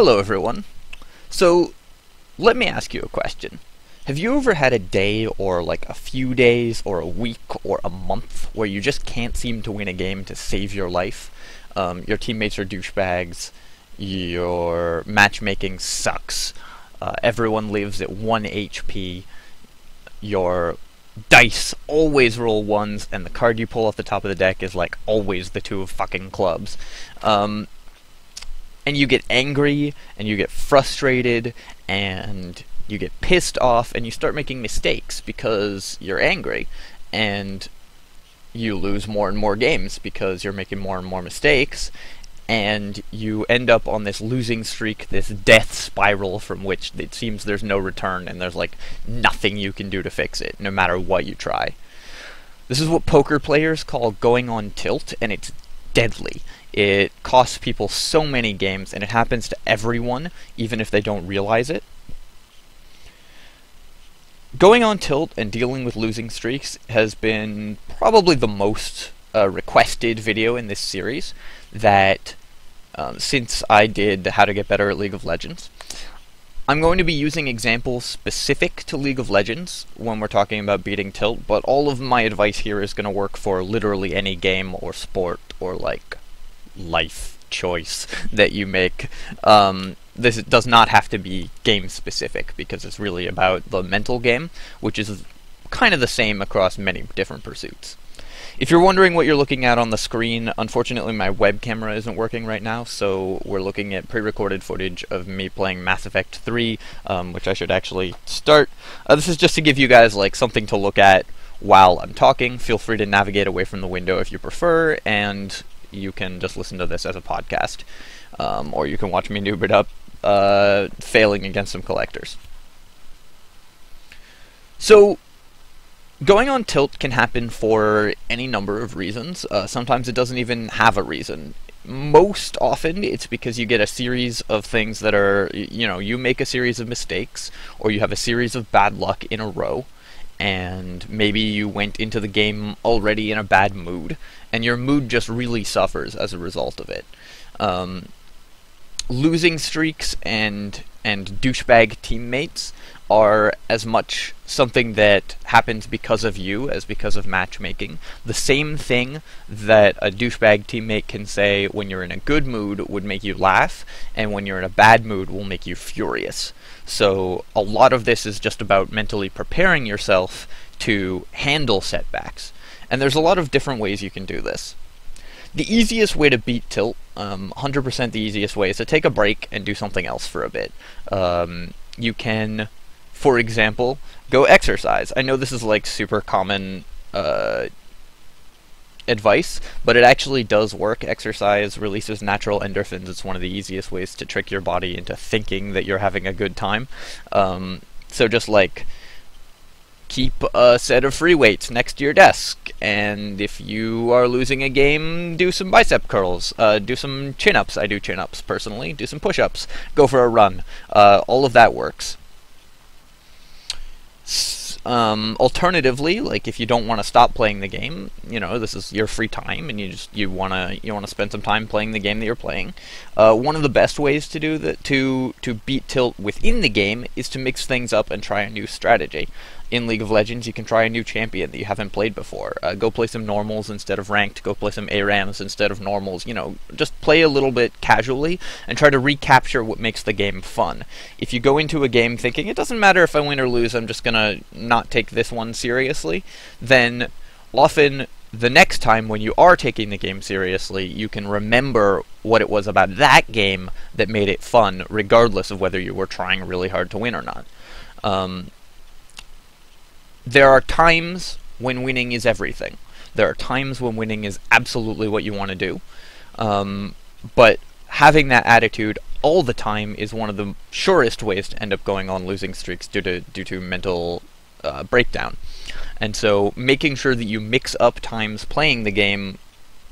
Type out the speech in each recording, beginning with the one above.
Hello everyone. So, let me ask you a question. Have you ever had a day or like a few days or a week or a month where you just can't seem to win a game to save your life? Your teammates are douchebags, your matchmaking sucks, everyone lives at 1 HP, your dice always roll ones, and the card you pull off the top of the deck is like always the two of fucking clubs. And you get angry, and you get frustrated, and you get pissed off, and you start making mistakes because you're angry, and you lose more and more games because you're making more and more mistakes, and you end up on this losing streak, this death spiral from which it seems there's no return, and there's like nothing you can do to fix it, no matter what you try. This is what poker players call going on tilt, and it's deadly. It costs people so many games, and it happens to everyone, even if they don't realize it. Going on tilt and dealing with losing streaks has been probably the most requested video in this series that since I did How to Get Better at League of Legends. I'm going to be using examples specific to League of Legends when we're talking about beating tilt, but all of my advice here is going to work for literally any game or sport or like life choice that you make. This does not have to be game specific because it's really about the mental game, which is kind of the same across many different pursuits. If you're wondering what you're looking at on the screen, unfortunately my web camera isn't working right now, so we're looking at pre-recorded footage of me playing Mass Effect 3, which I should actually start. This is just to give you guys like something to look at while I'm talking. Feel free to navigate away from the window if you prefer, and you can just listen to this as a podcast. Or you can watch me noob it up, failing against some collectors. So, going on tilt can happen for any number of reasons. Sometimes it doesn't even have a reason. Most often it's because you get a series of things that are, you make a series of mistakes, or you have a series of bad luck in a row, and maybe you went into the game already in a bad mood, and your mood just really suffers as a result of it. Losing streaks and douchebag teammates are as much something that happens because of you as because of matchmaking. The same thing that a douchebag teammate can say when you're in a good mood would make you laugh, and when you're in a bad mood will make you furious. So a lot of this is just about mentally preparing yourself to handle setbacks. And there's a lot of different ways you can do this. The easiest way to beat tilt, 100% the easiest way, is to take a break and do something else for a bit. You can, for example, go exercise. I know this is like super common advice, but it actually does work. Exercise releases natural endorphins. It's one of the easiest ways to trick your body into thinking that you're having a good time. So just like keep a set of free weights next to your desk, and if you are losing a game, do some bicep curls, do some chin-ups. I do chin-ups personally. Do some push-ups, go for a run. All of that works. Alternatively, like if you don't want to stop playing the game, this is your free time, and you want to spend some time playing the game that you're playing. One of the best ways to do that to beat tilt within the game is to mix things up and try a new strategy. In League of Legends, you can try a new champion that you haven't played before. Go play some normals instead of ranked. Go play some ARAMs instead of normals. Just play a little bit casually and try to recapture what makes the game fun. If you go into a game thinking, it doesn't matter if I win or lose, I'm just gonna not take this one seriously, then often the next time when you are taking the game seriously, you can remember what it was about that game that made it fun, regardless of whether you were trying really hard to win or not. There are times when winning is everything. There are times when winning is absolutely what you want to do. But having that attitude all the time is one of the surest ways to end up going on losing streaks due to mental breakdown. And so making sure that you mix up times playing the game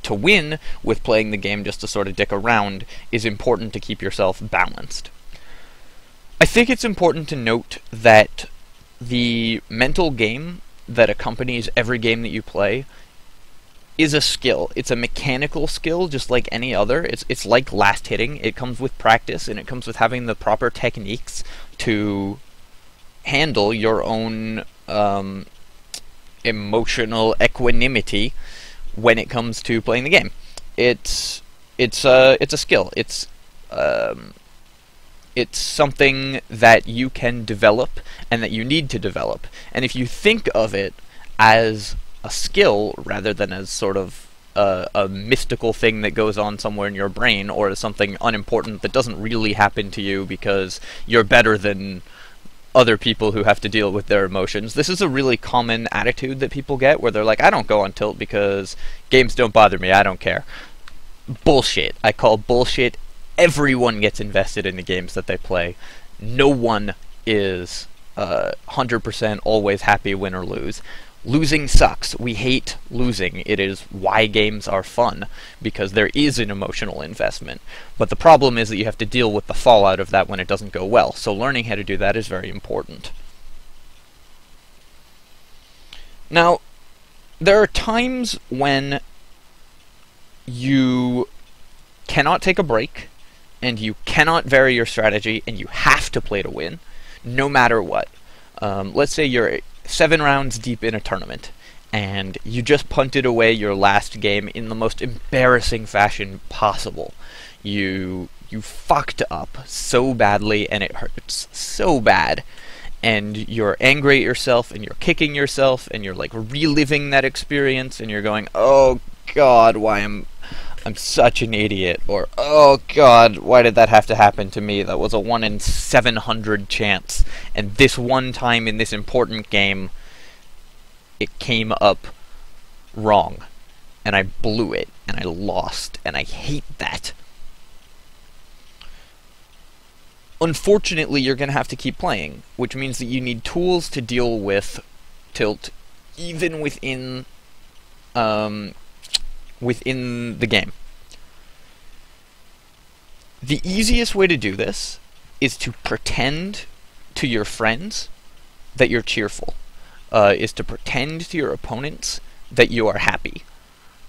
to win with playing the game just to sort of dick around is important to keep yourself balanced. I think it's important to note that the mental game that accompanies every game that you play is a skill. It's a mechanical skill, just like any other. It's like last hitting. It comes with practice, and it comes with having the proper techniques to handle your own emotional equanimity when it comes to playing the game. It's a skill. It's something that you can develop and that you need to develop. And if you think of it as a skill rather than as sort of a mystical thing that goes on somewhere in your brain, or as something unimportant that doesn't really happen to you because you're better than other people who have to deal with their emotions. This is a really common attitude that people get, where they're like, I don't go on tilt because games don't bother me, I don't care. Bullshit. I call bullshit. Everyone gets invested in the games that they play. No one is 100% always happy, win or lose. Losing sucks. We hate losing. It is why games are fun, because there is an emotional investment. But the problem is that you have to deal with the fallout of that when it doesn't go well. So learning how to do that is very important. Now, there are times when you cannot take a break, and you cannot vary your strategy, and you have to play to win, no matter what. Let's say you're 7 rounds deep in a tournament, and you just punted away your last game in the most embarrassing fashion possible. You fucked up so badly, and it hurts so bad, and you're angry at yourself, and you're kicking yourself, and you're like reliving that experience, and you're going, oh god, why I'm such an idiot, or oh god, why did that have to happen to me? That was a 1 in 700 chance, and this one time in this important game, it came up wrong, and I blew it, and I lost, and I hate that. Unfortunately, you're going to have to keep playing, which means that you need tools to deal with tilt, even within the game. The easiest way to do this is to pretend to your friends that you're cheerful. Is to pretend to your opponents that you are happy.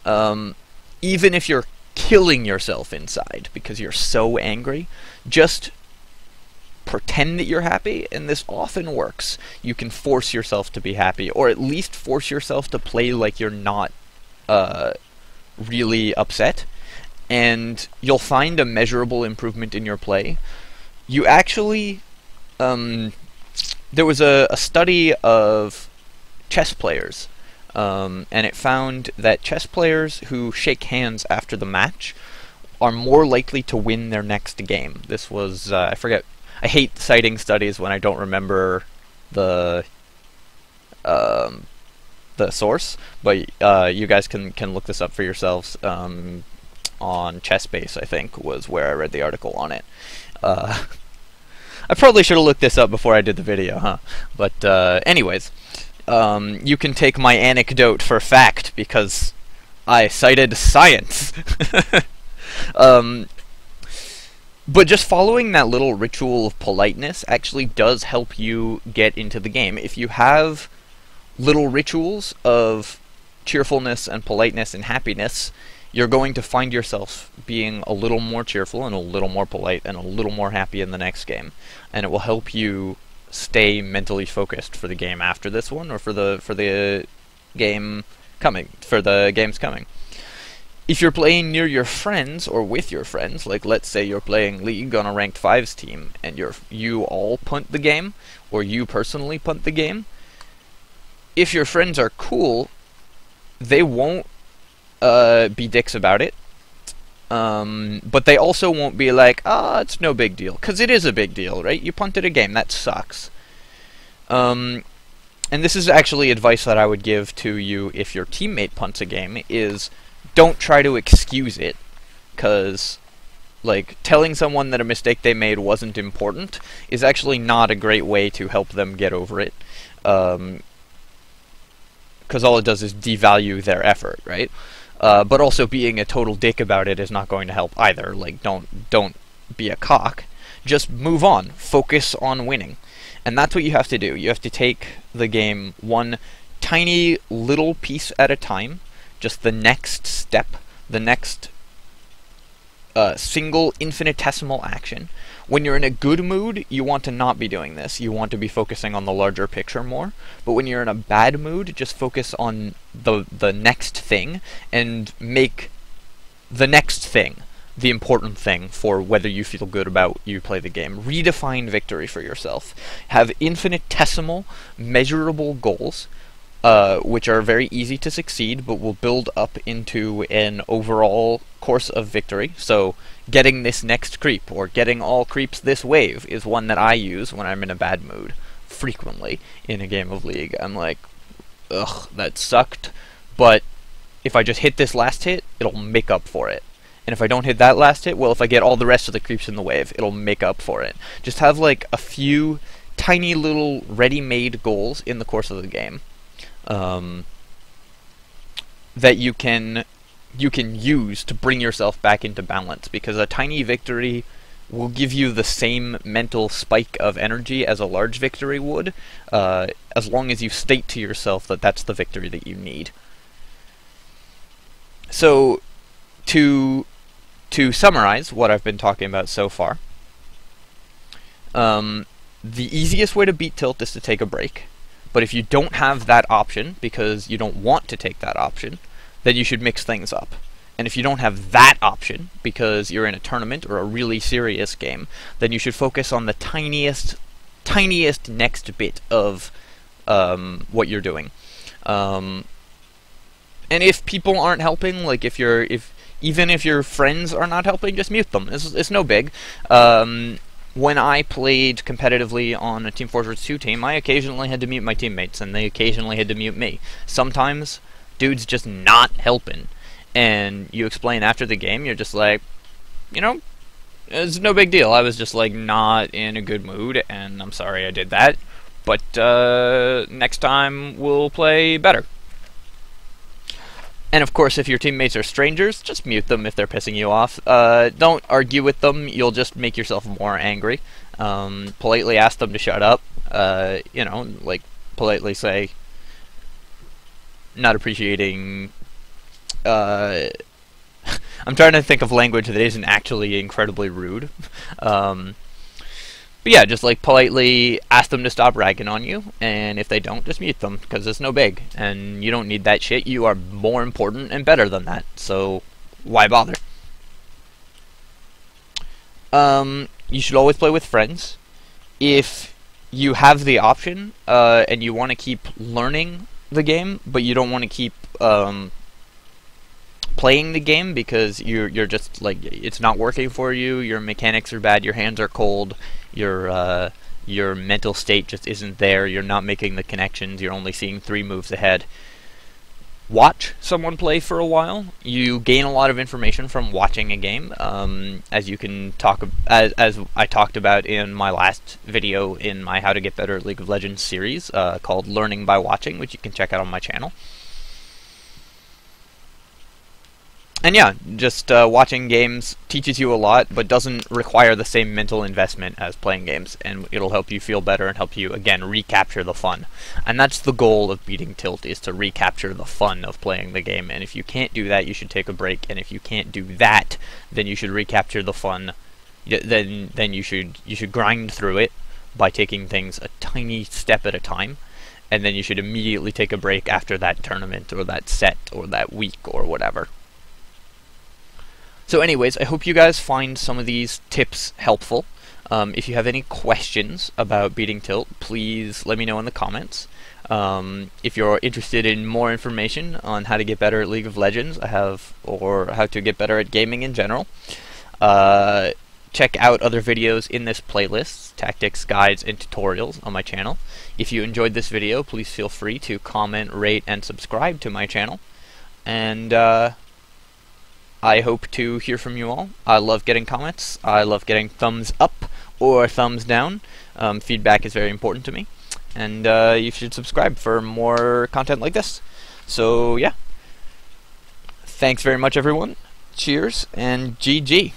Even if you're killing yourself inside because you're so angry, just pretend that you're happy, and this often works. You can force yourself to be happy, or at least force yourself to play like you're not really upset, and you'll find a measurable improvement in your play. You actually, there was a study of chess players, and it found that chess players who shake hands after the match are more likely to win their next game. This was, I forget, I hate citing studies when I don't remember the source, but you guys can look this up for yourselves. On ChessBase, I think, was where I read the article on it. I probably should have looked this up before I did the video, huh? But anyways, you can take my anecdote for fact, because I cited science. But just following that little ritual of politeness actually does help you get into the game. If you have little rituals of cheerfulness and politeness and happiness, you're going to find yourself being a little more cheerful and a little more polite and a little more happy in the next game. And it will help you stay mentally focused for the game after this one, or for the game coming, for the games coming. If you're playing near your friends or with your friends, like let's say you're playing League on a ranked 5s team, and you all punt the game, or you personally punt the game, if your friends are cool, they won't be dicks about it, but they also won't be like, it's no big deal, because it is a big deal, right? You punted a game, that sucks. And this is actually advice that I would give to you if your teammate punts a game, is don't try to excuse it, because like telling someone that a mistake they made wasn't important is actually not a great way to help them get over it, because all it does is devalue their effort, right? But also being a total dick about it is not going to help either. Like, don't be a cock. Just move on. Focus on winning. And that's what you have to do. You have to take the game one tiny little piece at a time, just the next step, the next single infinitesimal action. When you're in a good mood, you want to not be doing this. You want to be focusing on the larger picture more. But when you're in a bad mood, just focus on the next thing and make the next thing the important thing for whether you feel good about you play the game. Redefine victory for yourself. Have infinitesimal, measurable goals, which are very easy to succeed, but will build up into an overall course of victory. So, getting this next creep, or getting all creeps this wave, is one that I use when I'm in a bad mood, frequently, in a game of League. I'm like, ugh, that sucked, but if I just hit this last hit, it'll make up for it. And if I don't hit that last hit, well, if I get all the rest of the creeps in the wave, it'll make up for it. Just have, like, a few tiny little ready-made goals in the course of the game that you can use to bring yourself back into balance, because a tiny victory will give you the same mental spike of energy as a large victory would, as long as you state to yourself that that's the victory that you need. So, to summarize what I've been talking about so far, the easiest way to beat Tilt is to take a break. But if you don't have that option, because you don't want to take that option, then you should mix things up. And if you don't have that option, because you're in a tournament or a really serious game, then you should focus on the tiniest next bit of what you're doing. And if people aren't helping, like even if your friends are not helping, just mute them. It's no big. When I played competitively on a Team Fortress 2 team, I occasionally had to mute my teammates, and they occasionally had to mute me. Sometimes, dude's just not helping, and you explain after the game, you're just like, you know, it's no big deal. I was just, like, not in a good mood, and I'm sorry I did that, but next time we'll play better. And of course, if your teammates are strangers, just mute them if they're pissing you off. Don't argue with them, you'll just make yourself more angry. Politely ask them to shut up. You know, like, politely say, not appreciating... I'm trying to think of language that isn't actually incredibly rude. But yeah, just like politely ask them to stop ragging on you, and if they don't, just mute them, because it's no big, and you don't need that shit. You are more important and better than that, so why bother? You should always play with friends. If you have the option, and you want to keep learning the game, but you don't want to keep playing the game because you're just like, it's not working for you, your mechanics are bad, your hands are cold, your mental state just isn't there, you're not making the connections, you're only seeing 3 moves ahead. Watch someone play for a while. You gain a lot of information from watching a game, as you can talk as I talked about in my last video in my How to Get Better at League of Legends series, called Learning by Watching, which you can check out on my channel. And yeah, just watching games teaches you a lot, but doesn't require the same mental investment as playing games, and it'll help you feel better and help you, again, recapture the fun. And that's the goal of beating Tilt, is to recapture the fun of playing the game, and if you can't do that, you should take a break, and if you can't do that, then you should recapture the fun. Then you should grind through it by taking things a tiny step at a time, and then you should immediately take a break after that tournament, or that set, or that week, or whatever. So anyways, I hope you guys find some of these tips helpful. If you have any questions about beating Tilt, please let me know in the comments. If you're interested in more information on how to get better at League of Legends, or how to get better at gaming in general, check out other videos in this playlist, tactics, guides, and tutorials on my channel. If you enjoyed this video, please feel free to comment, rate, and subscribe to my channel. And I hope to hear from you all. I love getting comments. I love getting thumbs up or thumbs down. Feedback is very important to me. And you should subscribe for more content like this. So yeah. Thanks very much, everyone. Cheers and GG.